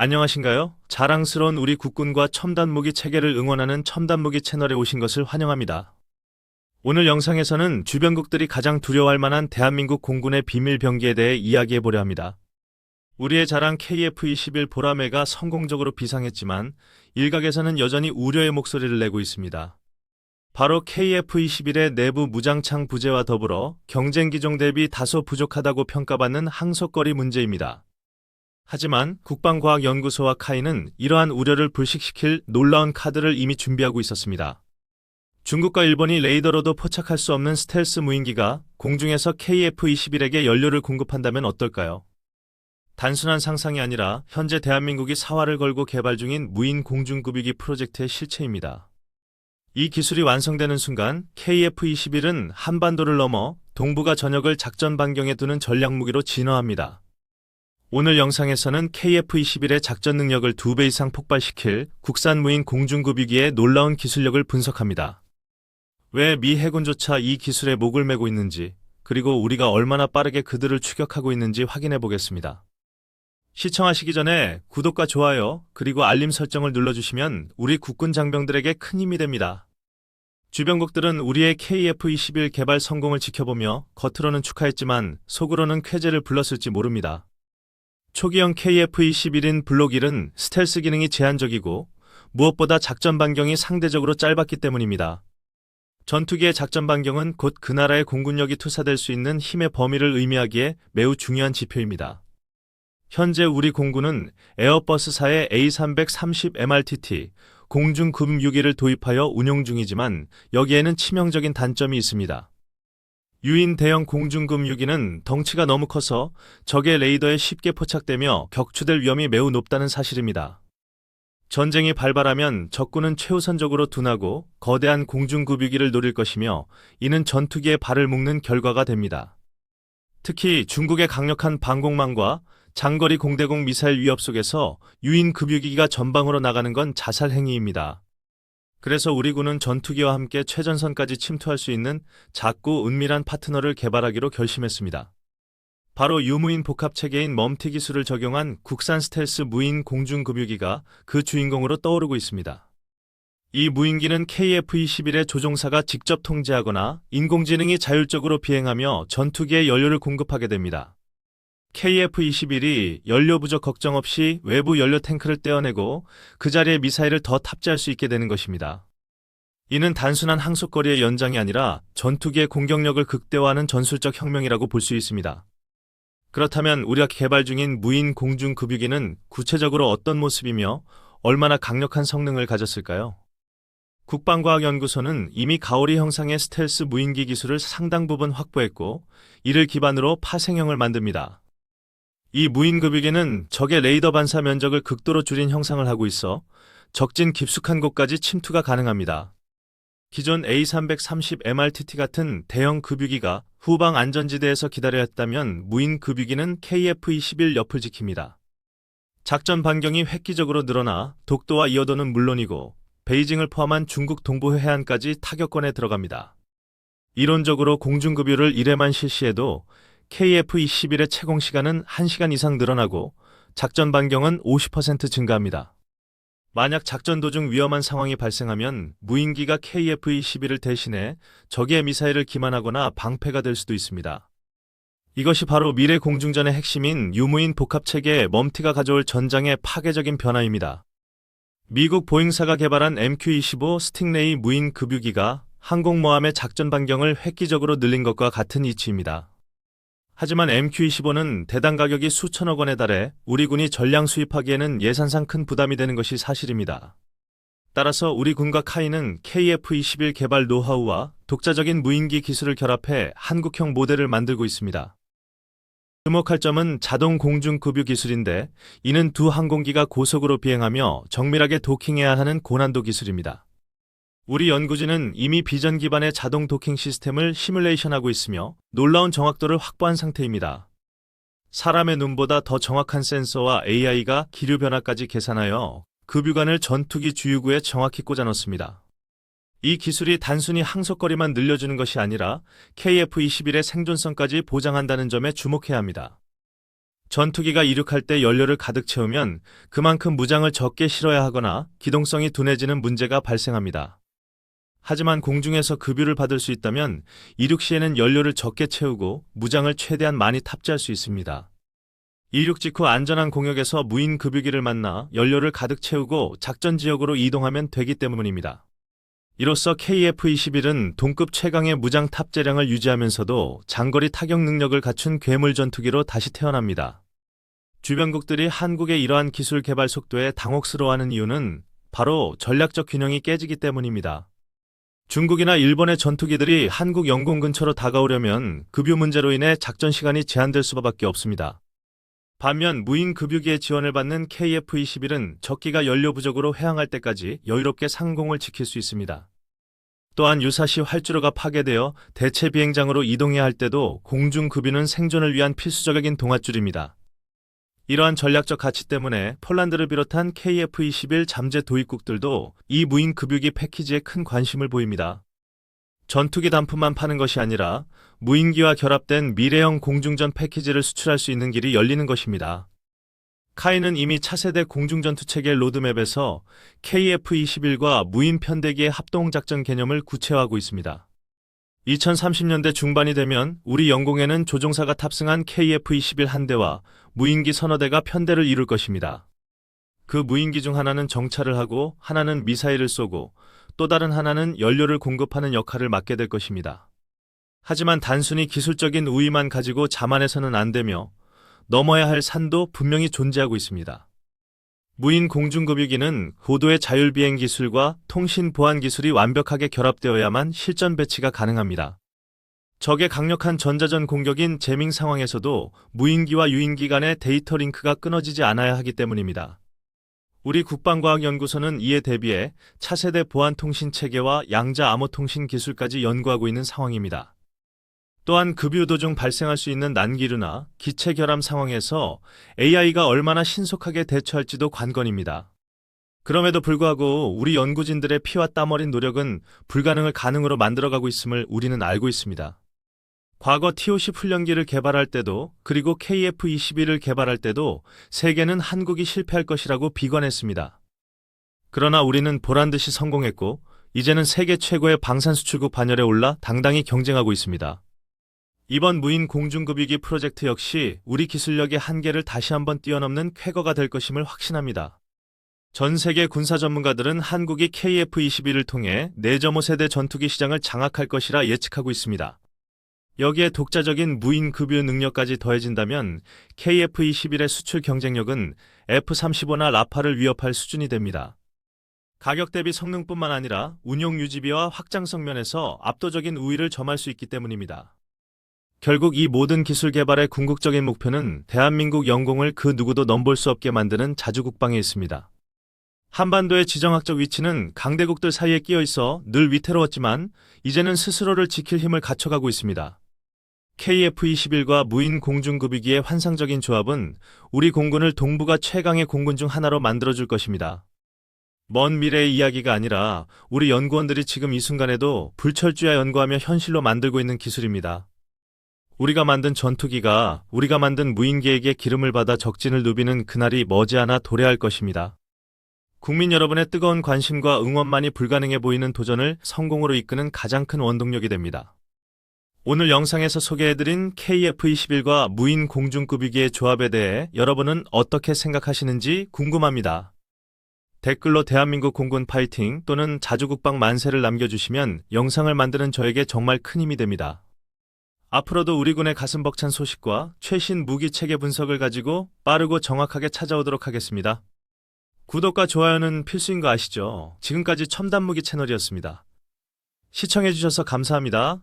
안녕하신가요? 자랑스러운 우리 국군과 첨단 무기 체계를 응원하는 첨단 무기 채널에 오신 것을 환영합니다. 오늘 영상에서는 주변국들이 가장 두려워할 만한 대한민국 공군의 비밀 병기에 대해 이야기해 보려 합니다. 우리의 자랑 KF-21 보라매가 성공적으로 비상했지만 일각에서는 여전히 우려의 목소리를 내고 있습니다. 바로 KF-21의 내부 무장창 부재와 더불어 경쟁 기종 대비 다소 부족하다고 평가받는 항속거리 문제입니다. 하지만 국방과학연구소와 카이는 이러한 우려를 불식시킬 놀라운 카드를 이미 준비하고 있었습니다. 중국과 일본이 레이더로도 포착할 수 없는 스텔스 무인기가 공중에서 KF-21에게 연료를 공급한다면 어떨까요? 단순한 상상이 아니라 현재 대한민국이 사활을 걸고 개발 중인 무인 공중급유기 프로젝트의 실체입니다. 이 기술이 완성되는 순간 KF-21은 한반도를 넘어 동북아 전역을 작전 반경에 두는 전략무기로 진화합니다. 오늘 영상에서는 KF-21의 작전 능력을 2배 이상 폭발시킬 국산 무인 공중급유기의 놀라운 기술력을 분석합니다. 왜 미 해군조차 이 기술에 목을 매고 있는지, 그리고 우리가 얼마나 빠르게 그들을 추격하고 있는지 확인해 보겠습니다. 시청하시기 전에 구독과 좋아요, 그리고 알림 설정을 눌러주시면 우리 국군 장병들에게 큰 힘이 됩니다. 주변국들은 우리의 KF-21 개발 성공을 지켜보며 겉으로는 축하했지만 속으로는 쾌재를 불렀을지 모릅니다. 초기형 KF-21인 블록 1은 스텔스 기능이 제한적이고 무엇보다 작전 반경이 상대적으로 짧았기 때문입니다. 전투기의 작전 반경은 곧 그 나라의 공군력이 투사될 수 있는 힘의 범위를 의미하기에 매우 중요한 지표입니다. 현재 우리 공군은 에어버스사의 A330MRTT 공중급유기를 도입하여 운용 중이지만 여기에는 치명적인 단점이 있습니다. 유인 대형 공중급유기는 덩치가 너무 커서 적의 레이더에 쉽게 포착되며 격추될 위험이 매우 높다는 사실입니다. 전쟁이 발발하면 적군은 최우선적으로 둔하고 거대한 공중급유기를 노릴 것이며 이는 전투기에 발을 묶는 결과가 됩니다. 특히 중국의 강력한 방공망과 장거리 공대공 미사일 위협 속에서 유인 급유기가 전방으로 나가는 건 자살 행위입니다. 그래서 우리 군은 전투기와 함께 최전선까지 침투할 수 있는 작고 은밀한 파트너를 개발하기로 결심했습니다. 바로 유무인 복합체계인 멈티 기술을 적용한 국산 스텔스 무인 공중급유기가 그 주인공으로 떠오르고 있습니다. 이 무인기는 KF-21의 조종사가 직접 통제하거나 인공지능이 자율적으로 비행하며 전투기에 연료를 공급하게 됩니다. KF-21이 연료 부족 걱정 없이 외부 연료 탱크를 떼어내고 그 자리에 미사일을 더 탑재할 수 있게 되는 것입니다. 이는 단순한 항속거리의 연장이 아니라 전투기의 공격력을 극대화하는 전술적 혁명이라고 볼 수 있습니다. 그렇다면 우리가 개발 중인 무인 공중급유기는 구체적으로 어떤 모습이며 얼마나 강력한 성능을 가졌을까요? 국방과학연구소는 이미 가오리 형상의 스텔스 무인기 기술을 상당 부분 확보했고 이를 기반으로 파생형을 만듭니다. 이 무인급유기는 적의 레이더 반사 면적을 극도로 줄인 형상을 하고 있어 적진 깊숙한 곳까지 침투가 가능합니다. 기존 A330MRTT 같은 대형 급유기가 후방 안전지대에서 기다려야 했다면 무인급유기는 KF-21 옆을 지킵니다. 작전 반경이 획기적으로 늘어나 독도와 이어도는 물론이고 베이징을 포함한 중국 동부 해안까지 타격권에 들어갑니다. 이론적으로 공중급유를 1회만 실시해도 KF-21의 채공 시간은 1시간 이상 늘어나고 작전 반경은 50% 증가합니다. 만약 작전 도중 위험한 상황이 발생하면 무인기가 KF-21을 대신해 적의 미사일을 기만하거나 방패가 될 수도 있습니다. 이것이 바로 미래 공중전의 핵심인 유무인 복합체계의 멈티가 가져올 전장의 파괴적인 변화입니다. 미국 보잉사가 개발한 MQ-25 스팅레이 무인 급유기가 항공모함의 작전 반경을 획기적으로 늘린 것과 같은 이치입니다. 하지만 MQ-25는 대당 가격이 수천억 원에 달해 우리 군이 전량 수입하기에는 예산상 큰 부담이 되는 것이 사실입니다. 따라서 우리 군과 카이는 KF-21 개발 노하우와 독자적인 무인기 기술을 결합해 한국형 모델을 만들고 있습니다. 주목할 점은 자동 공중급유 기술인데 이는 두 항공기가 고속으로 비행하며 정밀하게 도킹해야 하는 고난도 기술입니다. 우리 연구진은 이미 비전 기반의 자동 도킹 시스템을 시뮬레이션하고 있으며 놀라운 정확도를 확보한 상태입니다. 사람의 눈보다 더 정확한 센서와 AI가 기류 변화까지 계산하여 급유관을 전투기 주유구에 정확히 꽂아 넣습니다. 이 기술이 단순히 항속거리만 늘려주는 것이 아니라 KF-21의 생존성까지 보장한다는 점에 주목해야 합니다. 전투기가 이륙할 때 연료를 가득 채우면 그만큼 무장을 적게 실어야 하거나 기동성이 둔해지는 문제가 발생합니다. 하지만 공중에서 급유를 받을 수 있다면 이륙 시에는 연료를 적게 채우고 무장을 최대한 많이 탑재할 수 있습니다. 이륙 직후 안전한 공역에서 무인 급유기를 만나 연료를 가득 채우고 작전 지역으로 이동하면 되기 때문입니다. 이로써 KF-21은 동급 최강의 무장 탑재량을 유지하면서도 장거리 타격 능력을 갖춘 괴물 전투기로 다시 태어납니다. 주변국들이 한국의 이러한 기술 개발 속도에 당혹스러워하는 이유는 바로 전략적 균형이 깨지기 때문입니다. 중국이나 일본의 전투기들이 한국 영공 근처로 다가오려면 급유 문제로 인해 작전 시간이 제한될 수밖에 없습니다. 반면 무인 급유기의 지원을 받는 KF-21은 적기가 연료 부족으로 회항할 때까지 여유롭게 상공을 지킬 수 있습니다. 또한 유사시 활주로가 파괴되어 대체 비행장으로 이동해야 할 때도 공중 급유는 생존을 위한 필수적인 동아줄입니다. 이러한 전략적 가치 때문에 폴란드를 비롯한 KF-21 잠재 도입국들도 이 무인 급유기 패키지에 큰 관심을 보입니다. 전투기 단품만 파는 것이 아니라 무인기와 결합된 미래형 공중전 패키지를 수출할 수 있는 길이 열리는 것입니다. 카이는 이미 차세대 공중전투체계 로드맵에서 KF-21과 무인 편대기의 합동작전 개념을 구체화하고 있습니다. 2030년대 중반이 되면 우리 영공에는 조종사가 탑승한 KF-21 한 대와 무인기 서너 대가 편대를 이룰 것입니다. 그 무인기 중 하나는 정찰을 하고 하나는 미사일을 쏘고 또 다른 하나는 연료를 공급하는 역할을 맡게 될 것입니다. 하지만 단순히 기술적인 우위만 가지고 자만해서는 안 되며 넘어야 할 산도 분명히 존재하고 있습니다. 무인 공중급유기는 고도의 자율비행 기술과 통신 보안 기술이 완벽하게 결합되어야만 실전 배치가 가능합니다. 적의 강력한 전자전 공격인 재밍 상황에서도 무인기와 유인기 간의 데이터 링크가 끊어지지 않아야 하기 때문입니다. 우리 국방과학연구소는 이에 대비해 차세대 보안통신 체계와 양자 암호통신 기술까지 연구하고 있는 상황입니다. 또한 급유 도중 발생할 수 있는 난기류나 기체 결함 상황에서 AI가 얼마나 신속하게 대처할지도 관건입니다. 그럼에도 불구하고 우리 연구진들의 피와 땀 어린 노력은 불가능을 가능으로 만들어가고 있음을 우리는 알고 있습니다. 과거 TOC 훈련기를 개발할 때도 그리고 KF-21을 개발할 때도 세계는 한국이 실패할 것이라고 비관했습니다. 그러나 우리는 보란듯이 성공했고 이제는 세계 최고의 방산수출국 반열에 올라 당당히 경쟁하고 있습니다. 이번 무인 공중급유기 프로젝트 역시 우리 기술력의 한계를 다시 한번 뛰어넘는 쾌거가 될 것임을 확신합니다. 전 세계 군사 전문가들은 한국이 KF-21을 통해 4.5세대 전투기 시장을 장악할 것이라 예측하고 있습니다. 여기에 독자적인 무인 급유 능력까지 더해진다면 KF-21의 수출 경쟁력은 F-35나 라파를 위협할 수준이 됩니다. 가격 대비 성능뿐만 아니라 운용 유지비와 확장성 면에서 압도적인 우위를 점할 수 있기 때문입니다. 결국 이 모든 기술 개발의 궁극적인 목표는 대한민국 영공을 그 누구도 넘볼 수 없게 만드는 자주국방에 있습니다. 한반도의 지정학적 위치는 강대국들 사이에 끼어 있어 늘 위태로웠지만 이제는 스스로를 지킬 힘을 갖춰가고 있습니다. KF-21과 무인 공중급유기의 환상적인 조합은 우리 공군을 동북아 최강의 공군 중 하나로 만들어줄 것입니다. 먼 미래의 이야기가 아니라 우리 연구원들이 지금 이 순간에도 불철주야 연구하며 현실로 만들고 있는 기술입니다. 우리가 만든 전투기가 우리가 만든 무인기에게 기름을 받아 적진을 누비는 그날이 머지않아 도래할 것입니다. 국민 여러분의 뜨거운 관심과 응원만이 불가능해 보이는 도전을 성공으로 이끄는 가장 큰 원동력이 됩니다. 오늘 영상에서 소개해드린 KF-21과 무인 공중급유기의 조합에 대해 여러분은 어떻게 생각하시는지 궁금합니다. 댓글로 대한민국 공군 파이팅 또는 자주국방 만세를 남겨주시면 영상을 만드는 저에게 정말 큰 힘이 됩니다. 앞으로도 우리 군의 가슴 벅찬 소식과 최신 무기 체계 분석을 가지고 빠르고 정확하게 찾아오도록 하겠습니다. 구독과 좋아요는 필수인 거 아시죠? 지금까지 첨단무기 채널이었습니다. 시청해주셔서 감사합니다.